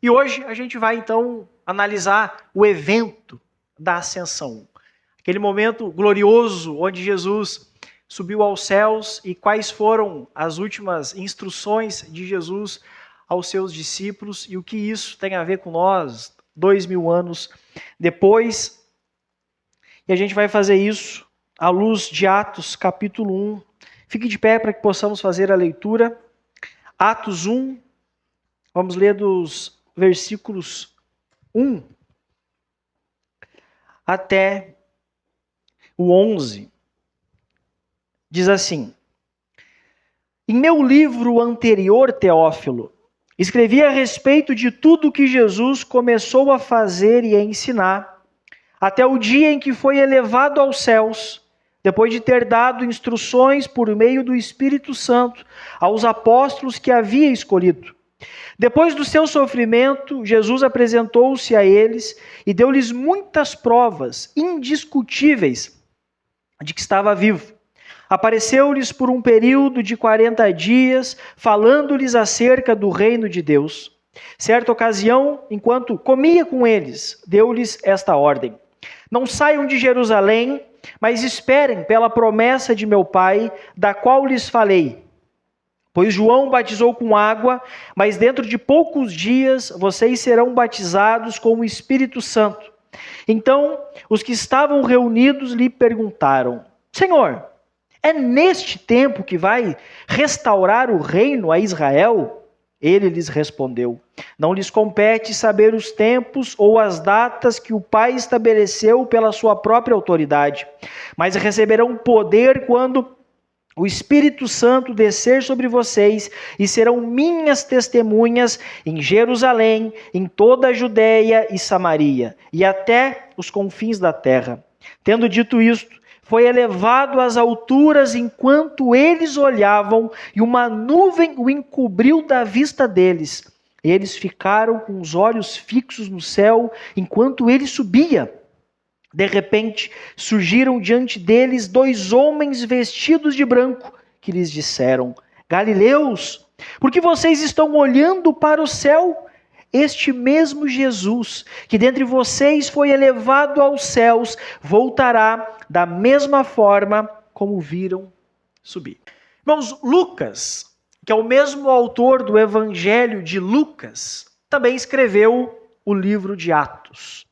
E hoje a gente vai então analisar o evento da ascensão. Aquele momento glorioso onde Jesus subiu aos céus e quais foram as últimas instruções de Jesus aos seus discípulos e o que isso tem a ver com nós 2000 anos depois. E a gente vai fazer isso à luz de Atos capítulo 1. Fique de pé para que possamos fazer a leitura. Atos 1, vamos ler dos versículos 1 até o 11. Diz assim: Em meu livro anterior, Teófilo, escrevi a respeito de tudo que Jesus começou a fazer e a ensinar, até o dia em que foi elevado aos céus, depois de ter dado instruções por meio do Espírito Santo aos apóstolos que havia escolhido. Depois do seu sofrimento, Jesus apresentou-se a eles e deu-lhes muitas provas indiscutíveis de que estava vivo. Apareceu-lhes por um período de 40 dias, falando-lhes acerca do reino de Deus. Certa ocasião, enquanto comia com eles, deu-lhes esta ordem: Não saiam de Jerusalém, mas esperem pela promessa de meu Pai, da qual lhes falei. Pois João batizou com água, mas dentro de poucos dias vocês serão batizados com o Espírito Santo. Então, os que estavam reunidos lhe perguntaram: Senhor, é neste tempo que vai restaurar o reino a Israel? Ele lhes respondeu: Não lhes compete saber os tempos ou as datas que o Pai estabeleceu pela sua própria autoridade, mas receberão poder quando o Espírito Santo descer sobre vocês e serão minhas testemunhas em Jerusalém, em toda a Judéia e Samaria, e até os confins da terra. Tendo dito isto, foi elevado às alturas enquanto eles olhavam, e uma nuvem o encobriu da vista deles. Eles ficaram com os olhos fixos no céu enquanto ele subia. De repente, surgiram diante deles 2 homens vestidos de branco, que lhes disseram: Galileus, por que vocês estão olhando para o céu? Este mesmo Jesus, que dentre vocês foi elevado aos céus, voltará da mesma forma como viram subir. Irmãos, Lucas, que é o mesmo autor do Evangelho de Lucas, também escreveu o livro de Atos.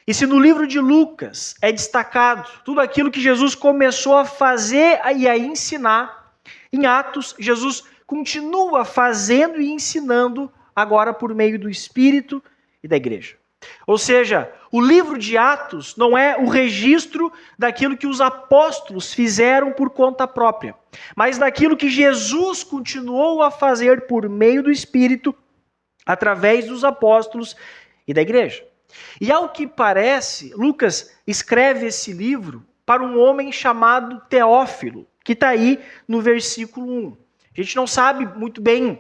E se no livro de Lucas é destacado tudo aquilo que Jesus começou a fazer e a ensinar, em Atos, Jesus continua fazendo e ensinando agora por meio do Espírito e da igreja. Ou seja, o livro de Atos não é o registro daquilo que os apóstolos fizeram por conta própria, mas daquilo que Jesus continuou a fazer por meio do Espírito, através dos apóstolos e da igreja. E ao que parece, Lucas escreve esse livro para um homem chamado Teófilo, que está aí no versículo 1. A gente não sabe muito bem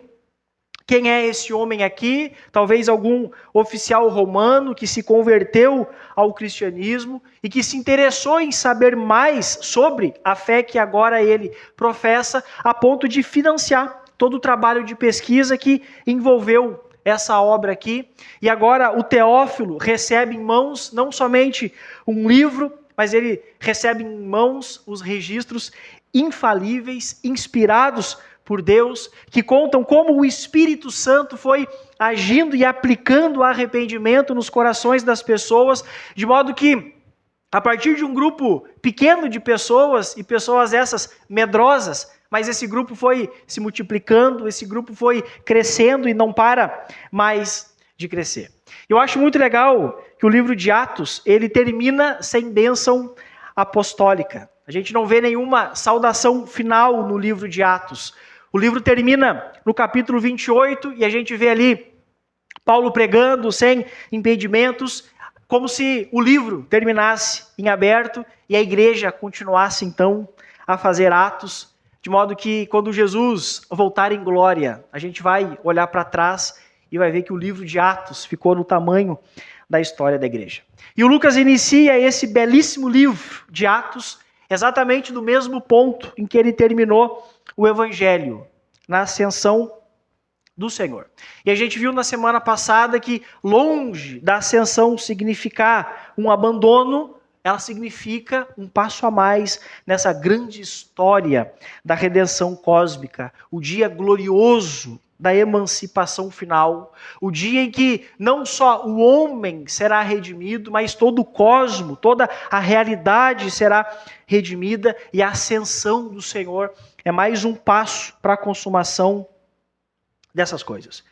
quem é esse homem aqui, talvez algum oficial romano que se converteu ao cristianismo e que se interessou em saber mais sobre a fé que agora ele professa, a ponto de financiar todo o trabalho de pesquisa que envolveu essa obra aqui. E agora o Teófilo recebe em mãos não somente um livro, mas ele recebe em mãos os registros infalíveis, inspirados por Deus, que contam como o Espírito Santo foi agindo e aplicando o arrependimento nos corações das pessoas, de modo que, a partir de um grupo pequeno de pessoas, e pessoas essas medrosas, mas esse grupo foi se multiplicando, esse grupo foi crescendo e não para mais de crescer. Eu acho muito legal que o livro de Atos, ele termina sem bênção apostólica. A gente não vê nenhuma saudação final no livro de Atos. O livro termina no capítulo 28 e a gente vê ali Paulo pregando sem impedimentos, como se o livro terminasse em aberto e a igreja continuasse então a fazer atos, de modo que quando Jesus voltar em glória, a gente vai olhar para trás e vai ver que o livro de Atos ficou no tamanho da história da igreja. E o Lucas inicia esse belíssimo livro de Atos exatamente no mesmo ponto em que ele terminou o Evangelho, na ascensão do Senhor. E a gente viu na semana passada que, longe da ascensão significar um abandono, ela significa um passo a mais nessa grande história da redenção cósmica, o dia glorioso da emancipação final, o dia em que não só o homem será redimido, mas todo o cosmo, toda a realidade será redimida, e a ascensão do Senhor é mais um passo para a consumação dessas coisas.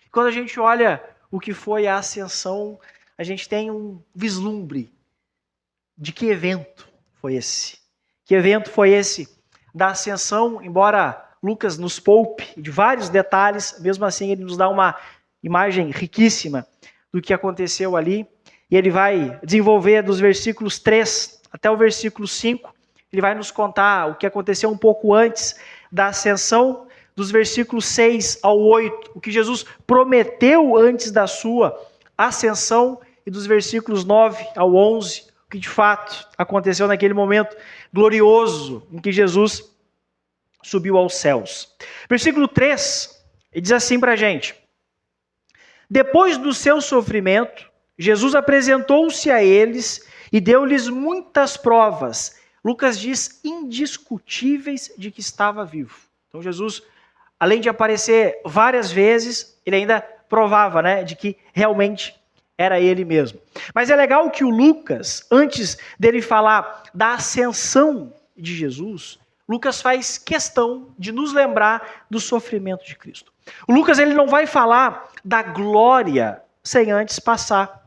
Quando a gente olha o que foi a ascensão, a gente tem um vislumbre de que evento foi esse. Que evento foi esse da ascensão, embora Lucas nos poupe de vários detalhes, mesmo assim ele nos dá uma imagem riquíssima do que aconteceu ali, e ele vai desenvolver dos versículos 3 até o versículo 5, ele vai nos contar o que aconteceu um pouco antes da ascensão, dos versículos 6 ao 8, o que Jesus prometeu antes da sua ascensão, e dos versículos 9 ao 11, o que de fato aconteceu naquele momento glorioso em que Jesus subiu aos céus. Versículo 3, ele diz assim para a gente: depois do seu sofrimento, Jesus apresentou-se a eles e deu-lhes muitas provas. Lucas diz indiscutíveis de que estava vivo. Então Jesus, além de aparecer várias vezes, ele ainda provava, de que realmente era ele mesmo. Mas é legal que o Lucas, antes dele falar da ascensão de Jesus, Lucas faz questão de nos lembrar do sofrimento de Cristo. O Lucas ele não vai falar da glória sem antes passar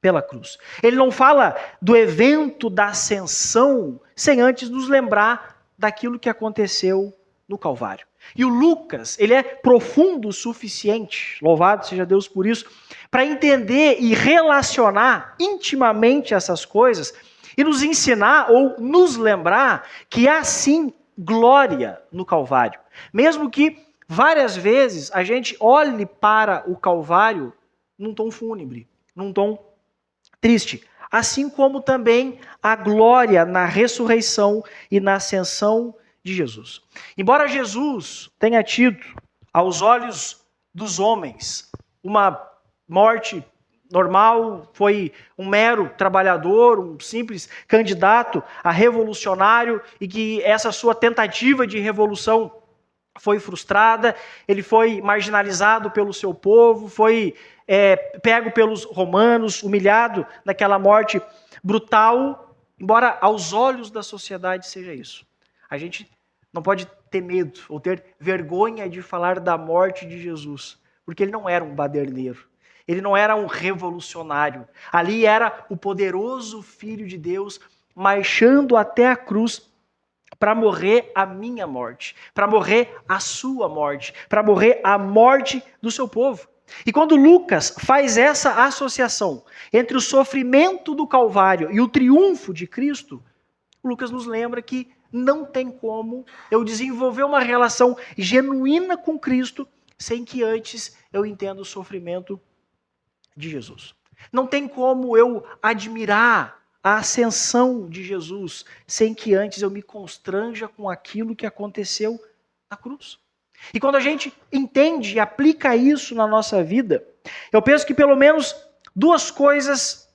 pela cruz. Ele não fala do evento da ascensão sem antes nos lembrar daquilo que aconteceu no Calvário. E o Lucas, ele é profundo o suficiente, louvado seja Deus por isso, para entender e relacionar intimamente essas coisas e nos ensinar ou nos lembrar que há sim glória no Calvário. Mesmo que várias vezes a gente olhe para o Calvário num tom fúnebre, num tom triste. Assim como também a glória na ressurreição e na ascensão de Jesus. Embora Jesus tenha tido, aos olhos dos homens, uma morte normal, foi um mero trabalhador, um simples candidato a revolucionário, e que essa sua tentativa de revolução foi frustrada, ele foi marginalizado pelo seu povo, foi pego pelos romanos, humilhado naquela morte brutal, embora aos olhos da sociedade seja isso. A gente não pode ter medo ou ter vergonha de falar da morte de Jesus, porque ele não era um baderneiro, ele não era um revolucionário. Ali era o poderoso Filho de Deus marchando até a cruz para morrer a minha morte, para morrer a sua morte, para morrer a morte do seu povo. E quando Lucas faz essa associação entre o sofrimento do Calvário e o triunfo de Cristo, Lucas nos lembra que não tem como eu desenvolver uma relação genuína com Cristo sem que antes eu entenda o sofrimento de Jesus. Não tem como eu admirar a ascensão de Jesus sem que antes eu me constranja com aquilo que aconteceu na cruz. E quando a gente entende e aplica isso na nossa vida, eu penso que pelo menos duas coisas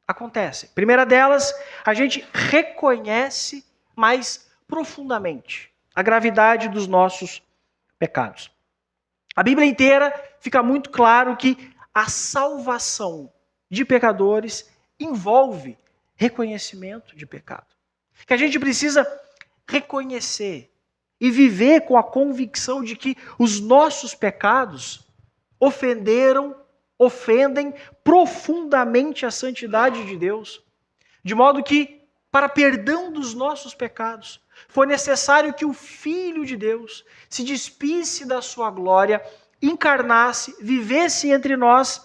acontecem. A primeira delas, a gente reconhece mais profundamente a gravidade dos nossos pecados. A Bíblia inteira fica muito claro que a salvação de pecadores envolve reconhecimento de pecado. Que a gente precisa reconhecer e viver com a convicção de que os nossos pecados ofendem profundamente a santidade de Deus, de modo que, para perdão dos nossos pecados, foi necessário que o Filho de Deus se despisse da sua glória, encarnasse, vivesse entre nós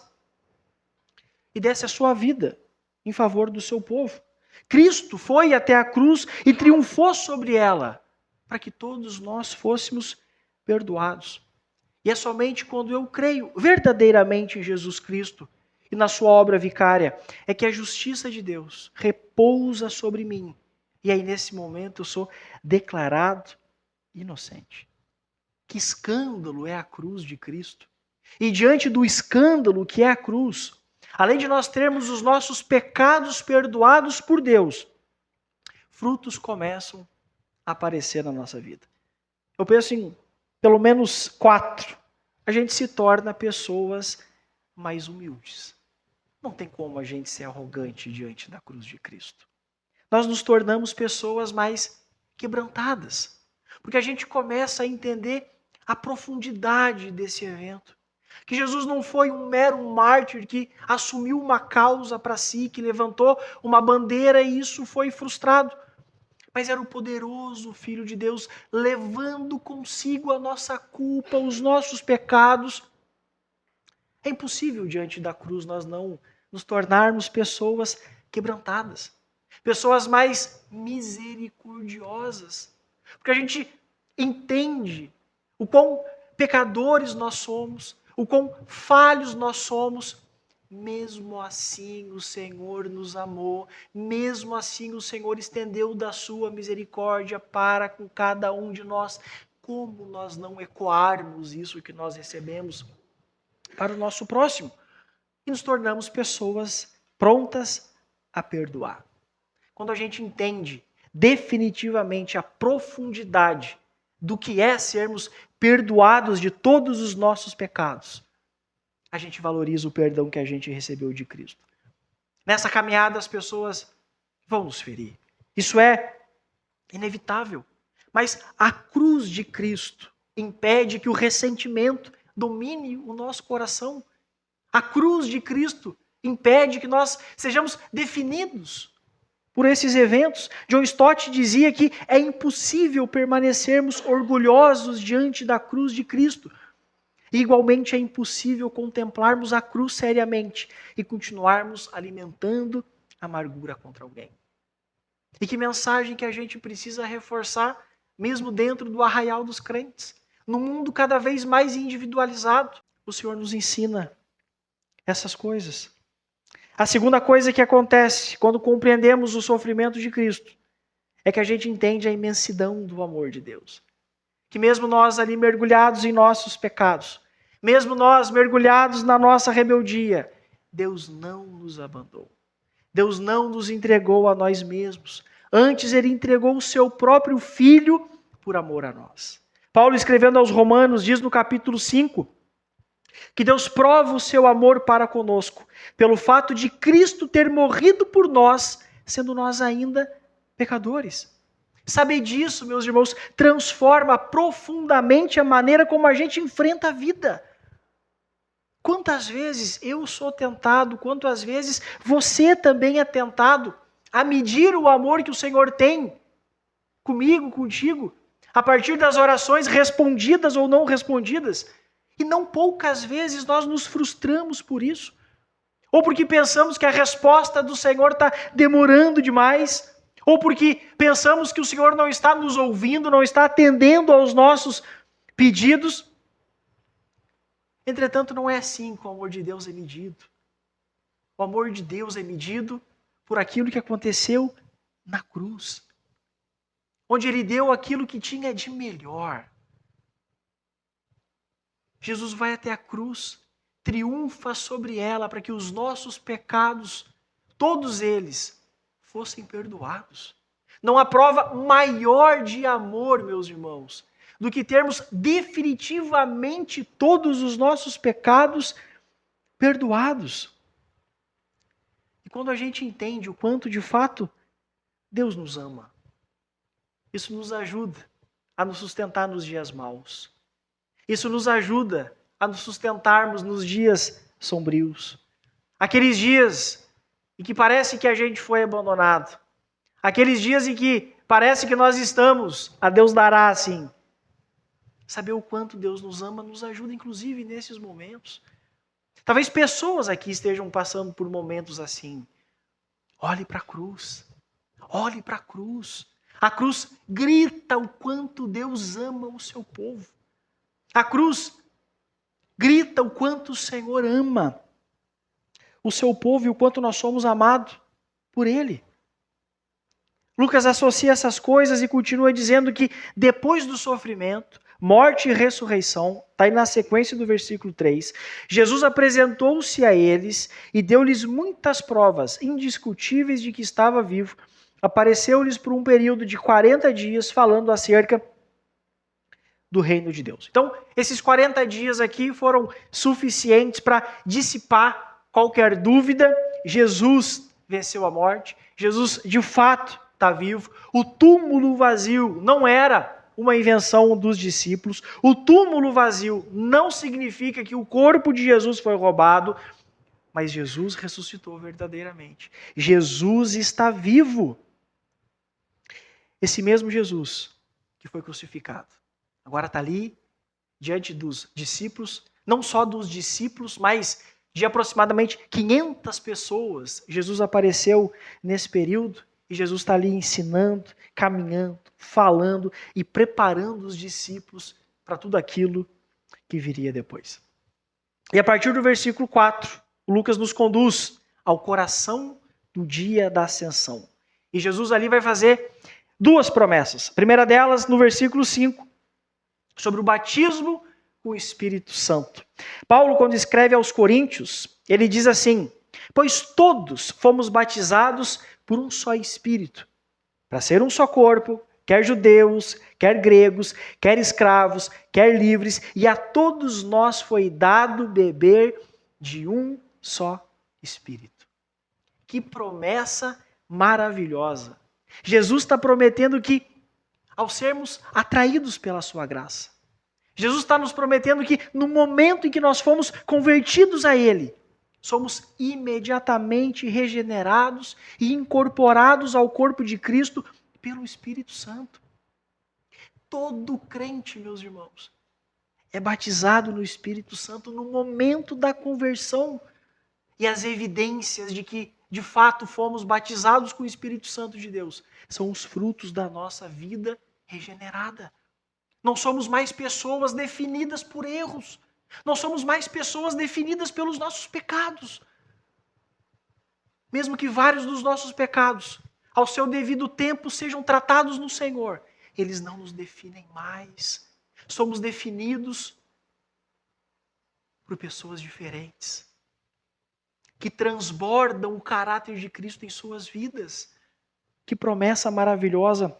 e desse a sua vida em favor do seu povo. Cristo foi até a cruz e triunfou sobre ela, para que todos nós fôssemos perdoados. E é somente quando eu creio verdadeiramente em Jesus Cristo e na sua obra vicária, é que a justiça de Deus repousa sobre mim. E aí nesse momento eu sou declarado inocente. Que escândalo é a cruz de Cristo. E diante do escândalo que é a cruz, além de nós termos os nossos pecados perdoados por Deus, frutos começam a aparecer na nossa vida. Eu penso em pelo menos 4. A gente se torna pessoas mais humildes. Não tem como a gente ser arrogante diante da cruz de Cristo. Nós nos tornamos pessoas mais quebrantadas, porque a gente começa a entender a profundidade desse evento. Que Jesus não foi um mero mártir que assumiu uma causa para si, que levantou uma bandeira e isso foi frustrado. Mas era o poderoso Filho de Deus levando consigo a nossa culpa, os nossos pecados. É impossível diante da cruz nós não nos tornarmos pessoas quebrantadas, pessoas mais misericordiosas, porque a gente entende o quão pecadores nós somos, o quão falhos nós somos. Mesmo assim o Senhor nos amou, mesmo assim o Senhor estendeu da sua misericórdia para com cada um de nós. Como nós não ecoarmos isso que nós recebemos para o nosso próximo? E nos tornamos pessoas prontas a perdoar. Quando a gente entende definitivamente a profundidade do que é sermos perdoados de todos os nossos pecados, a gente valoriza o perdão que a gente recebeu de Cristo. Nessa caminhada as pessoas vão nos ferir. Isso é inevitável. Mas a cruz de Cristo impede que o ressentimento domine o nosso coração. A cruz de Cristo impede que nós sejamos definidos por esses eventos. John Stott dizia que é impossível permanecermos orgulhosos diante da cruz de Cristo. E igualmente é impossível contemplarmos a cruz seriamente e continuarmos alimentando amargura contra alguém. E que mensagem que a gente precisa reforçar, mesmo dentro do arraial dos crentes. No mundo cada vez mais individualizado, o Senhor nos ensina essas coisas. A segunda coisa que acontece quando compreendemos o sofrimento de Cristo é que a gente entende a imensidão do amor de Deus. Que mesmo nós ali mergulhados em nossos pecados, mesmo nós mergulhados na nossa rebeldia, Deus não nos abandonou. Deus não nos entregou a nós mesmos. Antes Ele entregou o seu próprio Filho por amor a nós. Paulo, escrevendo aos Romanos, diz no capítulo 5, que Deus prova o seu amor para conosco, pelo fato de Cristo ter morrido por nós, sendo nós ainda pecadores. Saber disso, meus irmãos, transforma profundamente a maneira como a gente enfrenta a vida. Quantas vezes eu sou tentado, quantas vezes você também é tentado a medir o amor que o Senhor tem comigo, contigo, a partir das orações respondidas ou não respondidas. E não poucas vezes nós nos frustramos por isso. Ou porque pensamos que a resposta do Senhor está demorando demais. Ou porque pensamos que o Senhor não está nos ouvindo, não está atendendo aos nossos pedidos. Entretanto, não é assim que o amor de Deus é medido. O amor de Deus é medido por aquilo que aconteceu na cruz. Onde Ele deu aquilo que tinha de melhor. Jesus vai até a cruz, triunfa sobre ela para que os nossos pecados, todos eles, fossem perdoados. Não há prova maior de amor, meus irmãos, do que termos definitivamente todos os nossos pecados perdoados. E quando a gente entende o quanto de fato Deus nos ama, isso nos ajuda a nos sustentar nos dias maus. Isso nos ajuda a nos sustentarmos nos dias sombrios. Aqueles dias em que parece que a gente foi abandonado. Aqueles dias em que parece que nós estamos, a Deus dará assim. Saber o quanto Deus nos ama nos ajuda, inclusive, nesses momentos. Talvez pessoas aqui estejam passando por momentos assim. Olhe para a cruz. Olhe para a cruz. A cruz grita o quanto Deus ama o seu povo. A cruz grita o quanto o Senhor ama o seu povo e o quanto nós somos amados por Ele. Lucas associa essas coisas e continua dizendo que depois do sofrimento, morte e ressurreição, está aí na sequência do versículo 3. Jesus apresentou-se a eles e deu-lhes muitas provas indiscutíveis de que estava vivo. Apareceu-lhes por um período de 40 dias, falando acerca do reino de Deus. Então, esses 40 dias aqui foram suficientes para dissipar qualquer dúvida. Jesus venceu a morte, Jesus de fato está vivo. O túmulo vazio não era uma invenção dos discípulos. O túmulo vazio não significa que o corpo de Jesus foi roubado, mas Jesus ressuscitou verdadeiramente. Jesus está vivo. Esse mesmo Jesus que foi crucificado, agora está ali diante dos discípulos, não só dos discípulos, mas de aproximadamente 500 pessoas. Jesus apareceu nesse período e Jesus está ali ensinando, caminhando, falando e preparando os discípulos para tudo aquilo que viria depois. E a partir do versículo 4, Lucas nos conduz ao coração do dia da ascensão. E Jesus ali vai fazer duas promessas. A primeira delas, no versículo 5, sobre o batismo com o Espírito Santo. Paulo, quando escreve aos Coríntios, ele diz assim: pois todos fomos batizados por um só Espírito, para ser um só corpo, quer judeus, quer gregos, quer escravos, quer livres, e a todos nós foi dado beber de um só Espírito. Que promessa maravilhosa! Jesus está prometendo que, ao sermos atraídos pela sua graça, Jesus está nos prometendo que no momento em que nós fomos convertidos a Ele, somos imediatamente regenerados e incorporados ao corpo de Cristo pelo Espírito Santo. Todo crente, meus irmãos, é batizado no Espírito Santo no momento da conversão. E as evidências de que, de fato, fomos batizados com o Espírito Santo de Deus são os frutos da nossa vida regenerada. Não somos mais pessoas definidas por erros. Não somos mais pessoas definidas pelos nossos pecados. Mesmo que vários dos nossos pecados, ao seu devido tempo, sejam tratados no Senhor, eles não nos definem mais. Somos definidos por pessoas diferentes, que transbordam o caráter de Cristo em suas vidas. Que promessa maravilhosa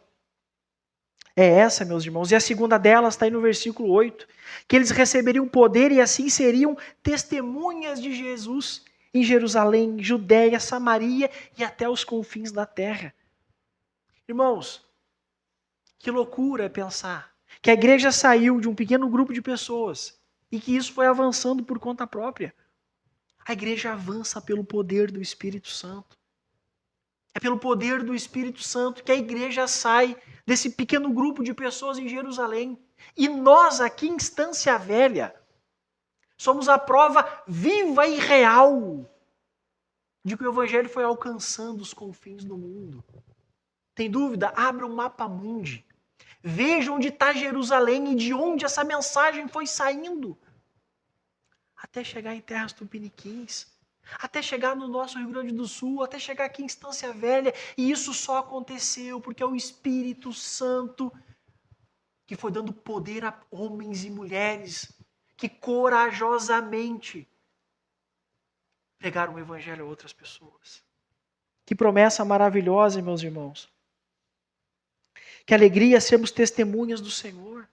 é essa, meus irmãos? E a segunda delas está aí no versículo 8, que eles receberiam poder e assim seriam testemunhas de Jesus em Jerusalém, Judéia, Samaria e até os confins da terra. Irmãos, que loucura é pensar que a igreja saiu de um pequeno grupo de pessoas e que isso foi avançando por conta própria. A igreja avança pelo poder do Espírito Santo. É pelo poder do Espírito Santo que a igreja sai desse pequeno grupo de pessoas em Jerusalém. E nós aqui em Estância Velha somos a prova viva e real de que o Evangelho foi alcançando os confins do mundo. Tem dúvida? Abra o mapa mundi. Veja onde está Jerusalém e de onde essa mensagem foi saindo. Até chegar em terras tupiniquins, até chegar no nosso Rio Grande do Sul, até chegar aqui em Estância Velha. E isso só aconteceu porque é o Espírito Santo que foi dando poder a homens e mulheres que corajosamente pregaram o Evangelho a outras pessoas. Que promessa maravilhosa, meus irmãos. Que alegria sermos testemunhas do Senhor.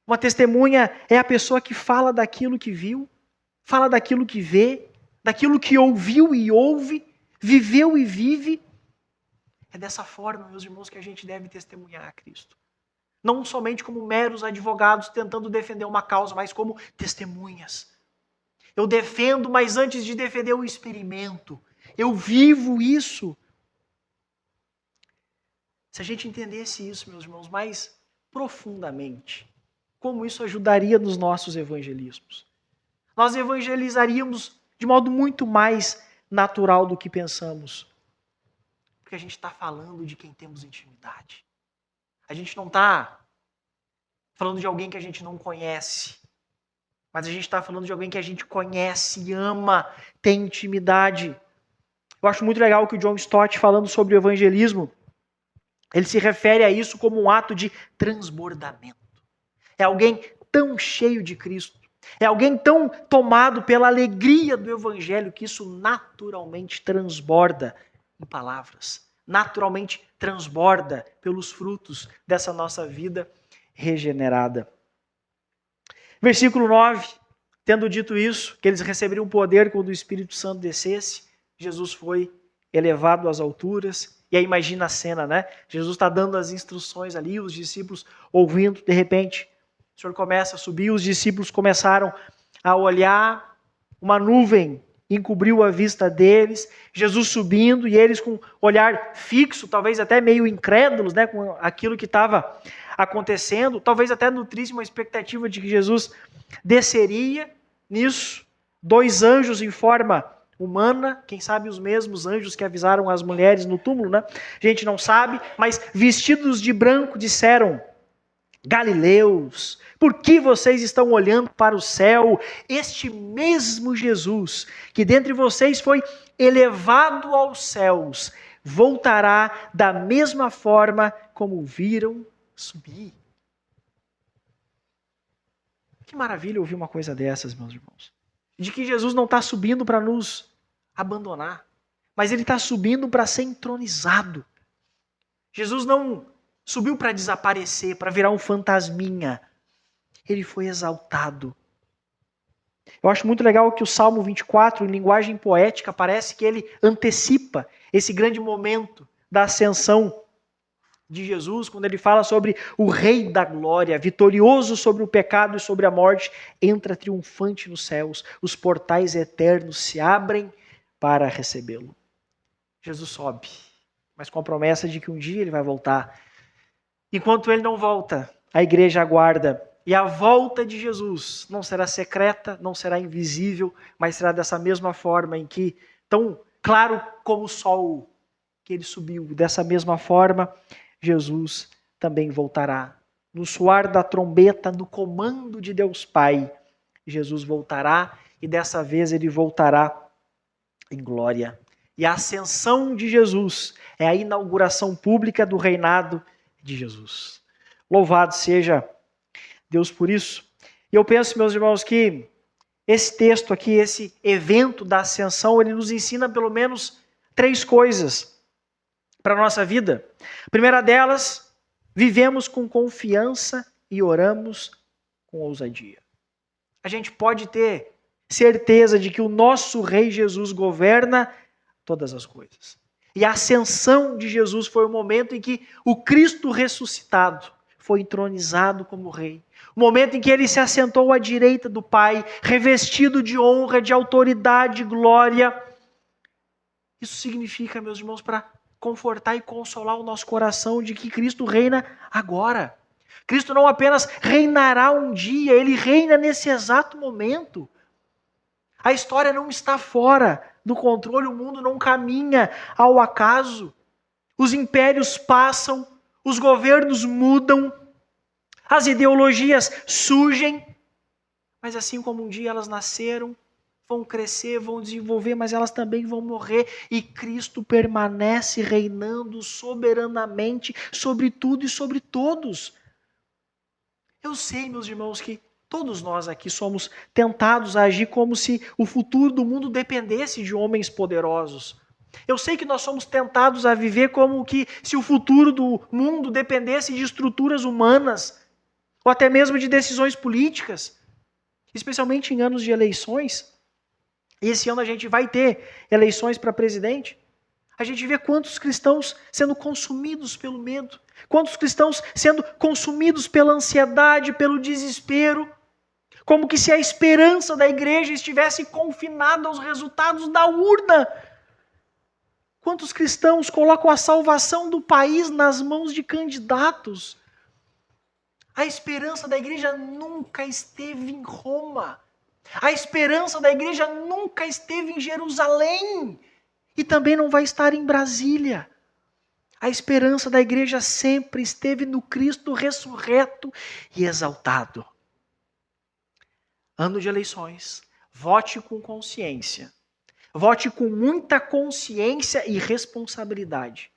Uma testemunha é a pessoa que fala daquilo que viu, fala daquilo que vê, daquilo que ouviu e ouve, viveu e vive. É dessa forma, meus irmãos, que a gente deve testemunhar a Cristo. Não somente como meros advogados tentando defender uma causa, mas como testemunhas. Eu defendo, mas antes de defender eu experimento. Eu vivo isso. Se a gente entendesse isso, meus irmãos, mais profundamente, como isso ajudaria nos nossos evangelismos? Nós evangelizaríamos de modo muito mais natural do que pensamos. Porque a gente está falando de quem temos intimidade. A gente não está falando de alguém que a gente não conhece. Mas a gente está falando de alguém que a gente conhece, ama, tem intimidade. Eu acho muito legal que o John Stott, falando sobre o evangelismo, ele se refere a isso como um ato de transbordamento. É alguém tão cheio de Cristo. É alguém tão tomado pela alegria do Evangelho que isso naturalmente transborda em palavras. Naturalmente transborda pelos frutos dessa nossa vida regenerada. Versículo 9. Tendo dito isso, que eles receberiam poder quando o Espírito Santo descesse, Jesus foi elevado às alturas. E aí imagina a cena, né? Jesus está dando as instruções ali, os discípulos ouvindo, de repente, o Senhor começa a subir, os discípulos começaram a olhar, uma nuvem encobriu a vista deles, Jesus subindo e eles com olhar fixo, talvez até meio incrédulos, né, com aquilo que estava acontecendo, talvez até nutrisse uma expectativa de que Jesus desceria nisso, 2 anjos em forma humana, quem sabe os mesmos anjos que avisaram as mulheres no túmulo, né? A gente não sabe, mas vestidos de branco disseram: Galileus, por que vocês estão olhando para o céu? Este mesmo Jesus, que dentre vocês foi elevado aos céus, voltará da mesma forma como viram subir. Que maravilha ouvir uma coisa dessas, meus irmãos. De que Jesus não está subindo para nos abandonar, mas Ele está subindo para ser entronizado. Jesus não subiu para desaparecer, para virar um fantasminha. Ele foi exaltado. Eu acho muito legal que o Salmo 24, em linguagem poética, parece que ele antecipa esse grande momento da ascensão de Jesus, quando ele fala sobre o Rei da Glória, vitorioso sobre o pecado e sobre a morte, entra triunfante nos céus, os portais eternos se abrem para recebê-lo. Jesus sobe, mas com a promessa de que um dia ele vai voltar. Enquanto ele não volta, a igreja aguarda. E a volta de Jesus não será secreta, não será invisível, mas será dessa mesma forma em que, tão claro como o sol que ele subiu, dessa mesma forma, Jesus também voltará. No soar da trombeta, no comando de Deus Pai, Jesus voltará e dessa vez ele voltará em glória. E a ascensão de Jesus é a inauguração pública do reinado de Jesus. Louvado seja Deus por isso. E eu penso, meus irmãos, que esse texto aqui, esse evento da ascensão, ele nos ensina pelo menos 3 coisas para a nossa vida. A primeira delas, vivemos com confiança e oramos com ousadia. A gente pode ter certeza de que o nosso Rei Jesus governa todas as coisas. E a ascensão de Jesus foi o momento em que o Cristo ressuscitado foi entronizado como Rei. O momento em que ele se assentou à direita do Pai, revestido de honra, de autoridade, de glória. Isso significa, meus irmãos, para confortar e consolar o nosso coração de que Cristo reina agora. Cristo não apenas reinará um dia, ele reina nesse exato momento. A história não está fora do controle, o mundo não caminha ao acaso. Os impérios passam, os governos mudam, as ideologias surgem, mas assim como um dia elas nasceram, vão crescer, vão desenvolver, mas elas também vão morrer, e Cristo permanece reinando soberanamente sobre tudo e sobre todos. Eu sei, meus irmãos, que todos nós aqui somos tentados a agir como se o futuro do mundo dependesse de homens poderosos. Eu sei que nós somos tentados a viver como que se o futuro do mundo dependesse de estruturas humanas, ou até mesmo de decisões políticas, especialmente em anos de eleições. E esse ano a gente vai ter eleições para presidente. A gente vê quantos cristãos sendo consumidos pelo medo, quantos cristãos sendo consumidos pela ansiedade, pelo desespero, como que se a esperança da igreja estivesse confinada aos resultados da urna. Quantos cristãos colocam a salvação do país nas mãos de candidatos? A esperança da igreja nunca esteve em Roma. A esperança da igreja nunca esteve em Jerusalém. E também não vai estar em Brasília. A esperança da igreja sempre esteve no Cristo ressurreto e exaltado. Ano de eleições. Vote com consciência. Vote com muita consciência e responsabilidade.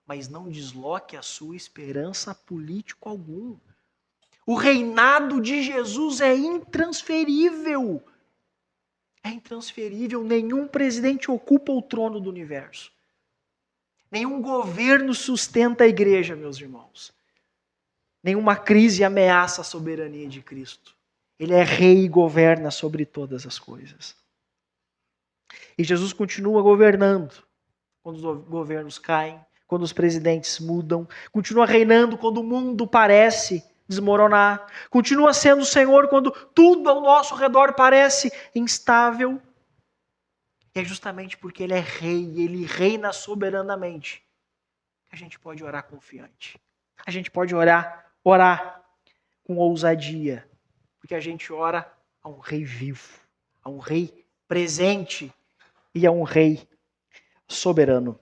Mas não desloque a sua esperança a político algum. O reinado de Jesus é intransferível. É intransferível. Nenhum presidente ocupa o trono do universo. Nenhum governo sustenta a igreja, meus irmãos. Nenhuma crise ameaça a soberania de Cristo. Ele é rei e governa sobre todas as coisas. E Jesus continua governando quando os governos caem, quando os presidentes mudam, continua reinando quando o mundo parece desmoronar, continua sendo o Senhor quando tudo ao nosso redor parece instável. E é justamente porque Ele é rei e Ele reina soberanamente que a gente pode orar confiante. A gente pode orar com ousadia, porque a gente ora a um rei vivo, a um rei presente e a um rei soberano.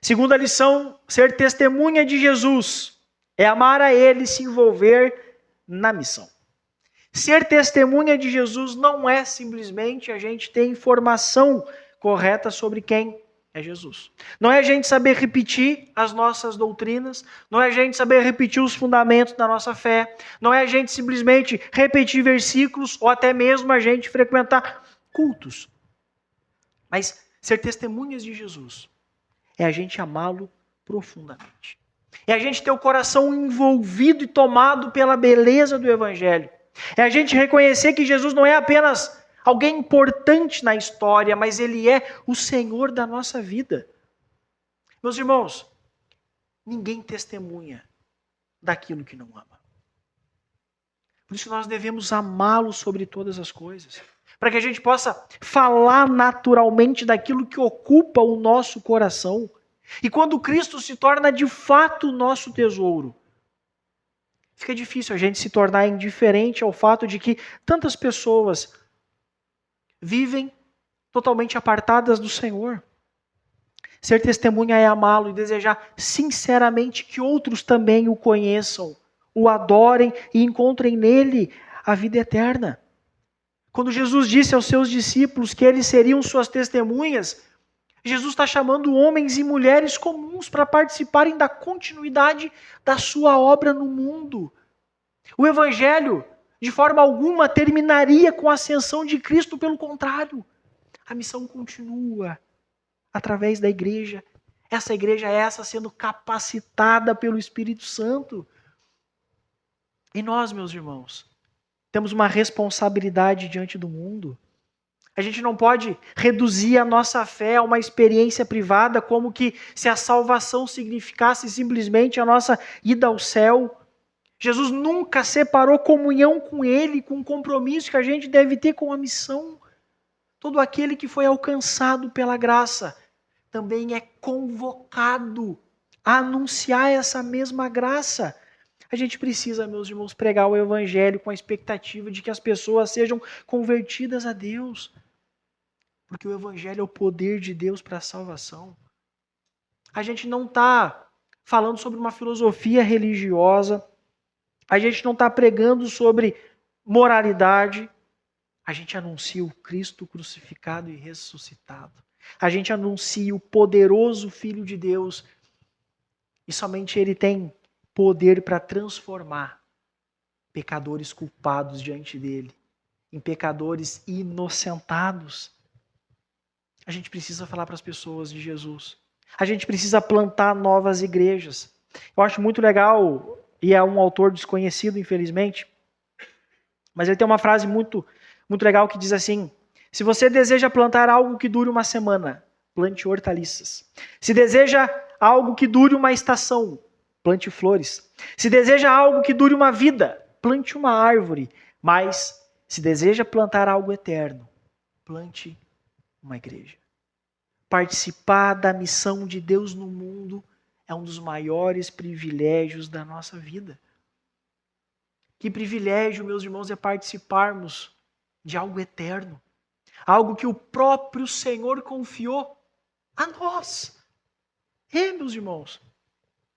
Segunda lição, ser testemunha de Jesus é amar a Ele e se envolver na missão. Ser testemunha de Jesus não é simplesmente a gente ter informação correta sobre quem é Jesus. Não é a gente saber repetir as nossas doutrinas, não é a gente saber repetir os fundamentos da nossa fé, não é a gente simplesmente repetir versículos ou até mesmo a gente frequentar cultos. Mas ser testemunhas de Jesus é a gente amá-lo profundamente. É a gente ter o coração envolvido e tomado pela beleza do Evangelho. É a gente reconhecer que Jesus não é apenas alguém importante na história, mas Ele é o Senhor da nossa vida. Meus irmãos, ninguém testemunha daquilo que não ama. Por isso nós devemos amá-lo sobre todas as coisas. Para que a gente possa falar naturalmente daquilo que ocupa o nosso coração. E quando Cristo se torna de fato o nosso tesouro, fica difícil a gente se tornar indiferente ao fato de que tantas pessoas vivem totalmente apartadas do Senhor. Ser testemunha é amá-lo e desejar sinceramente que outros também o conheçam, o adorem e encontrem nele a vida eterna. Quando Jesus disse aos seus discípulos que eles seriam suas testemunhas, Jesus está chamando homens e mulheres comuns para participarem da continuidade da sua obra no mundo. O Evangelho, de forma alguma, terminaria com a ascensão de Cristo, pelo contrário. A missão continua através da igreja. Essa igreja é essa sendo capacitada pelo Espírito Santo. E nós, meus irmãos, temos uma responsabilidade diante do mundo. A gente não pode reduzir a nossa fé a uma experiência privada, como que se a salvação significasse simplesmente a nossa ida ao céu. Jesus nunca separou comunhão com Ele, com o compromisso que a gente deve ter com a missão. Todo aquele que foi alcançado pela graça também é convocado a anunciar essa mesma graça. A gente precisa, meus irmãos, pregar o Evangelho com a expectativa de que as pessoas sejam convertidas a Deus. Porque o Evangelho é o poder de Deus para a salvação. A gente não está falando sobre uma filosofia religiosa. A gente não está pregando sobre moralidade. A gente anuncia o Cristo crucificado e ressuscitado. A gente anuncia o poderoso Filho de Deus. E somente Ele tem poder para transformar pecadores culpados diante dEle em pecadores inocentados. A gente precisa falar para as pessoas de Jesus. A gente precisa plantar novas igrejas. Eu acho muito legal, e é um autor desconhecido, infelizmente, mas ele tem uma frase muito legal que diz assim: se você deseja plantar algo que dure uma semana, plante hortaliças. Se deseja algo que dure uma estação, plante flores. Se deseja algo que dure uma vida, plante uma árvore. Mas, se deseja plantar algo eterno, plante uma igreja. Participar da missão de Deus no mundo é um dos maiores privilégios da nossa vida. Que privilégio, meus irmãos, é participarmos de algo eterno. Algo que o próprio Senhor confiou a nós. Meus irmãos,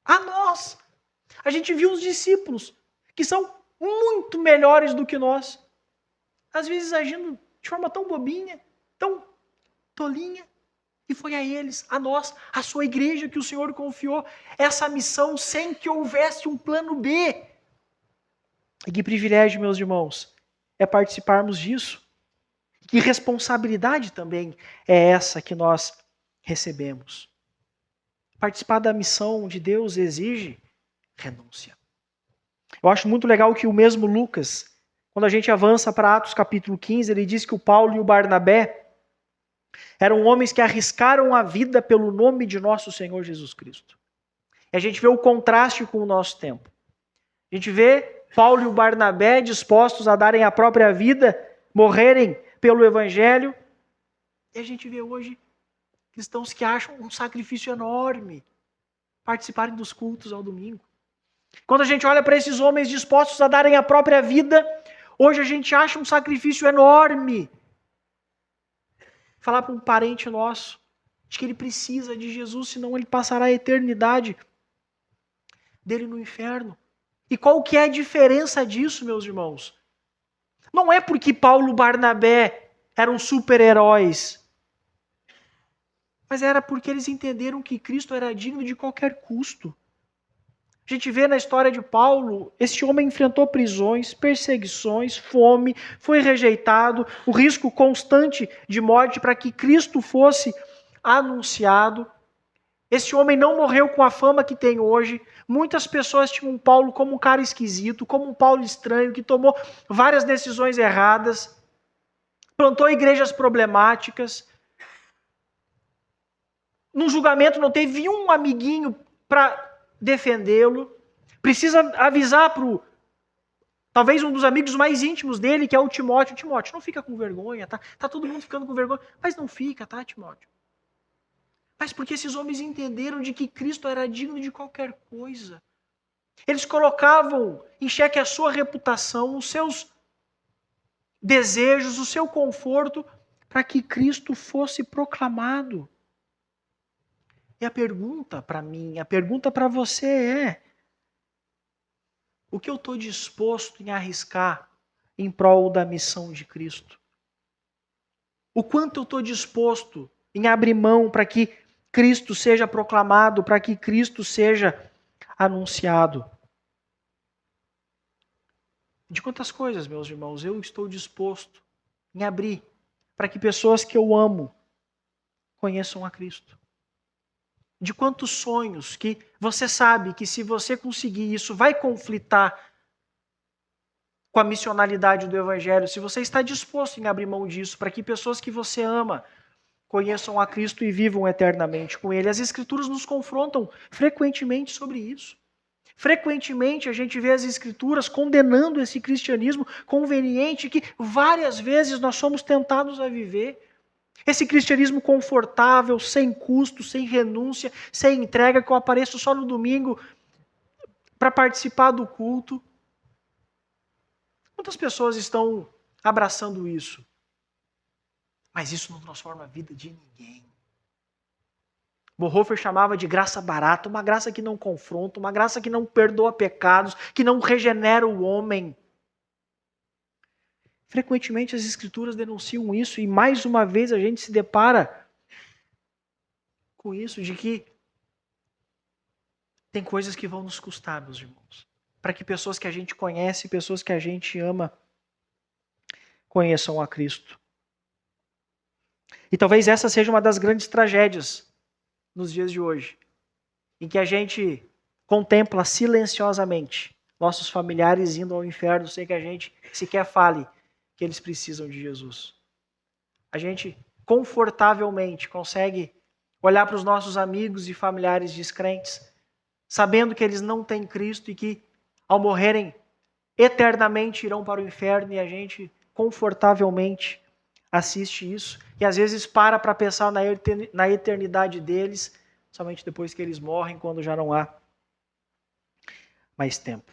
a nós. A gente viu os discípulos, que são muito melhores do que nós. Às vezes agindo de forma tão bobinha, tão tolinha. E foi a eles, a nós, a sua igreja que o Senhor confiou essa missão sem que houvesse um plano B. E que privilégio, meus irmãos, é participarmos disso. Que responsabilidade também é essa que nós recebemos. Participar da missão de Deus exige renúncia. Eu acho muito legal que o mesmo Lucas, quando a gente avança para Atos capítulo 15, ele diz que o Paulo e o Barnabé eram homens que arriscaram a vida pelo nome de nosso Senhor Jesus Cristo. E a gente vê o contraste com o nosso tempo. A gente vê Paulo e o Barnabé dispostos a darem a própria vida, morrerem pelo Evangelho. E a gente vê hoje cristãos que acham um sacrifício enorme participarem dos cultos ao domingo. Quando a gente olha para esses homens dispostos a darem a própria vida, hoje a gente acha um sacrifício enorme falar para um parente nosso de que ele precisa de Jesus, senão ele passará a eternidade dele no inferno. E qual que é a diferença disso, meus irmãos? Não é porque Paulo e Barnabé eram super-heróis, mas era porque eles entenderam que Cristo era digno de qualquer custo. A gente vê na história de Paulo, esse homem enfrentou prisões, perseguições, fome, foi rejeitado, o risco constante de morte para que Cristo fosse anunciado. Esse homem não morreu com a fama que tem hoje. Muitas pessoas tinham Paulo como um cara esquisito, como um Paulo estranho, que tomou várias decisões erradas, plantou igrejas problemáticas. No julgamento não teve um amiguinho para defendê-lo. Precisa avisar para talvez um dos amigos mais íntimos dele, que é o Timóteo. Timóteo, não fica com vergonha, tá? Tá todo mundo ficando com vergonha. Mas não fica, tá, Timóteo? Mas porque esses homens entenderam de que Cristo era digno de qualquer coisa. Eles colocavam em xeque a sua reputação, os seus desejos, o seu conforto, para que Cristo fosse proclamado. E a pergunta para mim, a pergunta para você é: o que eu estou disposto em arriscar em prol da missão de Cristo? O quanto eu estou disposto em abrir mão para que Cristo seja proclamado, para que Cristo seja anunciado? De quantas coisas, meus irmãos, eu estou disposto em abrir para que pessoas que eu amo conheçam a Cristo? De quantos sonhos que você sabe que se você conseguir isso vai conflitar com a missionalidade do Evangelho, se você está disposto em abrir mão disso para que pessoas que você ama conheçam a Cristo e vivam eternamente com Ele. As Escrituras nos confrontam frequentemente sobre isso. Frequentemente a gente vê as Escrituras condenando esse cristianismo conveniente que várias vezes nós somos tentados a viver. Esse cristianismo confortável, sem custo, sem renúncia, sem entrega, que eu apareço só no domingo para participar do culto. Quantas pessoas estão abraçando isso? Mas isso não transforma a vida de ninguém. Bonhoeffer chamava de graça barata, uma graça que não confronta, uma graça que não perdoa pecados, que não regenera o homem. Frequentemente as Escrituras denunciam isso e mais uma vez a gente se depara com isso, de que tem coisas que vão nos custar, meus irmãos, para que pessoas que a gente conhece, pessoas que a gente ama, conheçam a Cristo. E talvez essa seja uma das grandes tragédias nos dias de hoje, em que a gente contempla silenciosamente nossos familiares indo ao inferno sem que a gente sequer fale que eles precisam de Jesus. A gente confortavelmente consegue olhar para os nossos amigos e familiares descrentes, sabendo que eles não têm Cristo e que, ao morrerem, eternamente irão para o inferno, e a gente confortavelmente assiste isso, e às vezes para pensar na eternidade deles, somente depois que eles morrem, quando já não há mais tempo.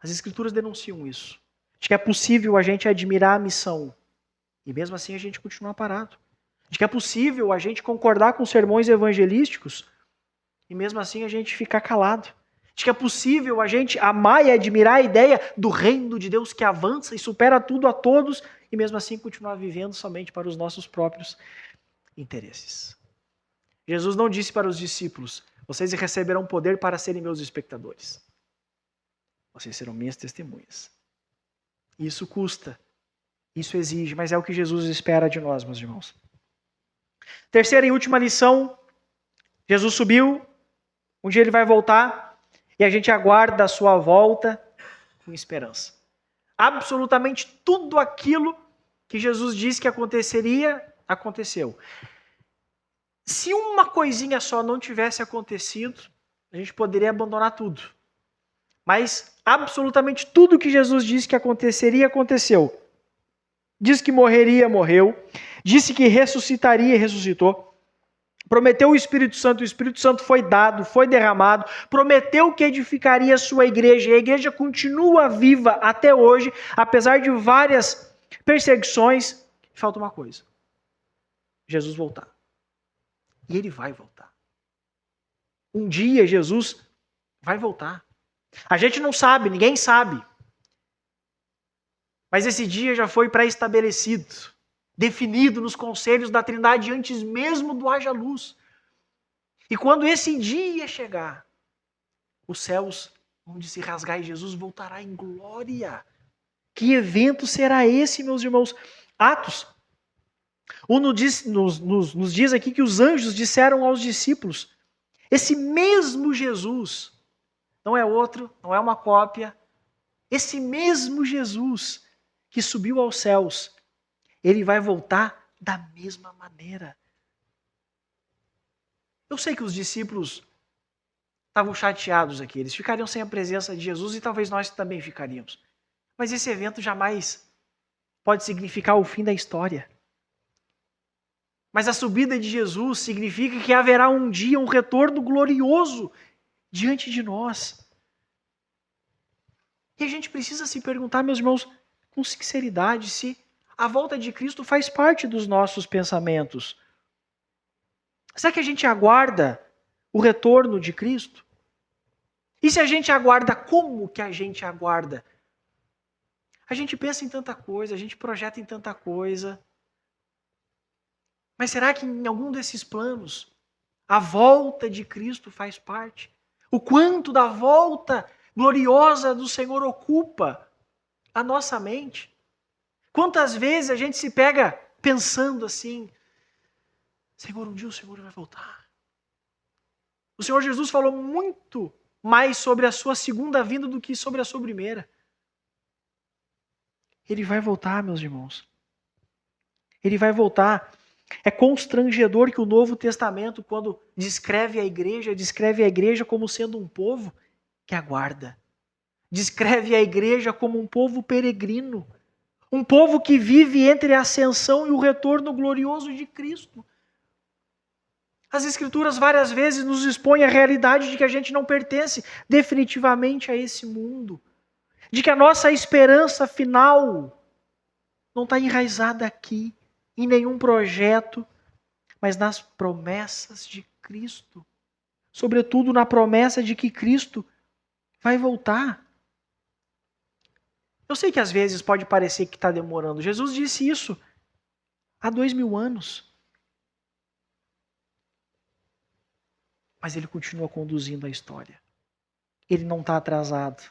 As Escrituras denunciam isso. De que é possível a gente admirar a missão, e mesmo assim a gente continuar parado. De que é possível a gente concordar com sermões evangelísticos, e mesmo assim a gente ficar calado. De que é possível a gente amar e admirar a ideia do reino de Deus que avança e supera tudo a todos, e mesmo assim continuar vivendo somente para os nossos próprios interesses. Jesus não disse para os discípulos: vocês receberão poder para serem meus espectadores. vocês serão minhas testemunhas. Isso custa, isso exige, mas é o que Jesus espera de nós, meus irmãos. Terceira e última lição, Jesus subiu, um dia ele vai voltar, e a gente aguarda a sua volta com esperança. Absolutamente tudo aquilo que Jesus disse que aconteceria, aconteceu. Se uma coisinha só não tivesse acontecido, a gente poderia abandonar tudo. Mas absolutamente tudo que Jesus disse que aconteceria, aconteceu. Disse que morreria, morreu. Disse que ressuscitaria, ressuscitou. Prometeu o Espírito Santo foi dado, foi derramado. Prometeu que edificaria a sua igreja. E a igreja continua viva até hoje, apesar de várias perseguições. Falta uma coisa: Jesus voltar. E ele vai voltar. Um dia Jesus vai voltar. A gente não sabe, ninguém sabe. Mas esse dia já foi pré-estabelecido, definido nos conselhos da Trindade antes mesmo do haja luz. E quando esse dia chegar, os céus vão se rasgar e Jesus voltará em glória. Que evento será esse, meus irmãos? Atos. Nos diz aqui que os anjos disseram aos discípulos: esse mesmo Jesus, não é outro, não é uma cópia, esse mesmo Jesus que subiu aos céus, ele vai voltar da mesma maneira. Eu sei que os discípulos estavam chateados aqui, eles ficariam sem a presença de Jesus e talvez nós também ficaríamos. Mas esse evento jamais pode significar o fim da história. Mas a subida de Jesus significa que haverá um dia um retorno glorioso diante de nós. E a gente precisa se perguntar, meus irmãos, com sinceridade, se a volta de Cristo faz parte dos nossos pensamentos. Será que a gente aguarda o retorno de Cristo? E se a gente aguarda, como que a gente aguarda? A gente pensa em tanta coisa, a gente projeta em tanta coisa. Mas será que em algum desses planos a volta de Cristo faz parte? O quanto da volta gloriosa do Senhor ocupa a nossa mente? Quantas vezes a gente se pega pensando assim: Senhor, um dia o Senhor vai voltar. O Senhor Jesus falou muito mais sobre a sua segunda vinda do que sobre a sua primeira. Ele vai voltar, meus irmãos. Ele vai voltar. É constrangedor que o Novo Testamento, quando descreve a igreja como sendo um povo que aguarda. Descreve a igreja como um povo peregrino. Um povo que vive entre a ascensão e o retorno glorioso de Cristo. As Escrituras várias vezes nos expõem a realidade de que a gente não pertence definitivamente a esse mundo. De que a nossa esperança final não está enraizada aqui, em nenhum projeto, mas nas promessas de Cristo. Sobretudo na promessa de que Cristo vai voltar. Eu sei que às vezes pode parecer que está demorando. Jesus disse isso há 2000 anos. Mas ele continua conduzindo a história. Ele não está atrasado.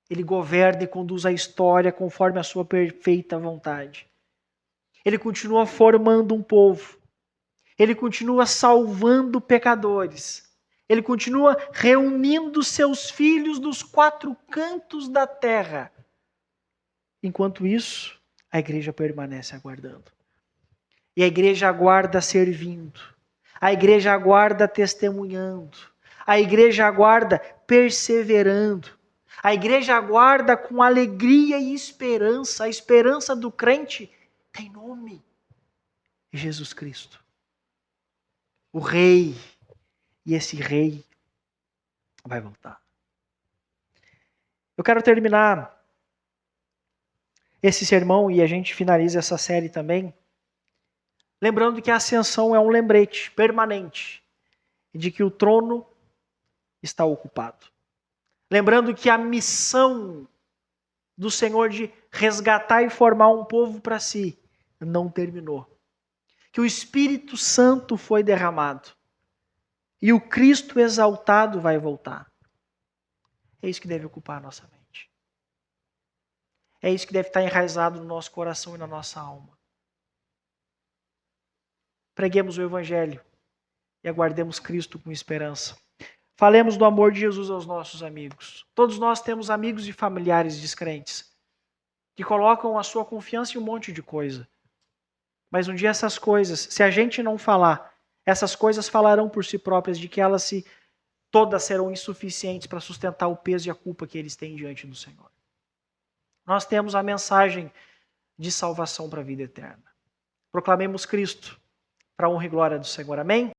Ele governa e conduz a história conforme a sua perfeita vontade. Ele continua formando um povo. Ele continua salvando pecadores. Ele continua reunindo seus filhos dos 4 cantos da terra. Enquanto isso, a igreja permanece aguardando. E a igreja aguarda servindo. A igreja aguarda testemunhando. A igreja aguarda perseverando. A igreja aguarda com alegria e esperança. A esperança do crente tem nome: Jesus Cristo, o Rei. E esse Rei vai voltar. Eu quero terminar esse sermão, e a gente finaliza essa série também, lembrando que a ascensão é um lembrete permanente de que o trono está ocupado. Lembrando que a missão do Senhor de resgatar e formar um povo para si não terminou. Que o Espírito Santo foi derramado. E o Cristo exaltado vai voltar. É isso que deve ocupar a nossa mente. É isso que deve estar enraizado no nosso coração e na nossa alma. Preguemos o Evangelho e aguardemos Cristo com esperança. Falemos do amor de Jesus aos nossos amigos. Todos nós temos amigos e familiares descrentes que colocam a sua confiança em um monte de coisa. Mas um dia essas coisas, se a gente não falar, essas coisas falarão por si próprias de que elas todas serão insuficientes para sustentar o peso e a culpa que eles têm diante do Senhor. Nós temos a mensagem de salvação para a vida eterna. Proclamemos Cristo para a honra e glória do Senhor. Amém?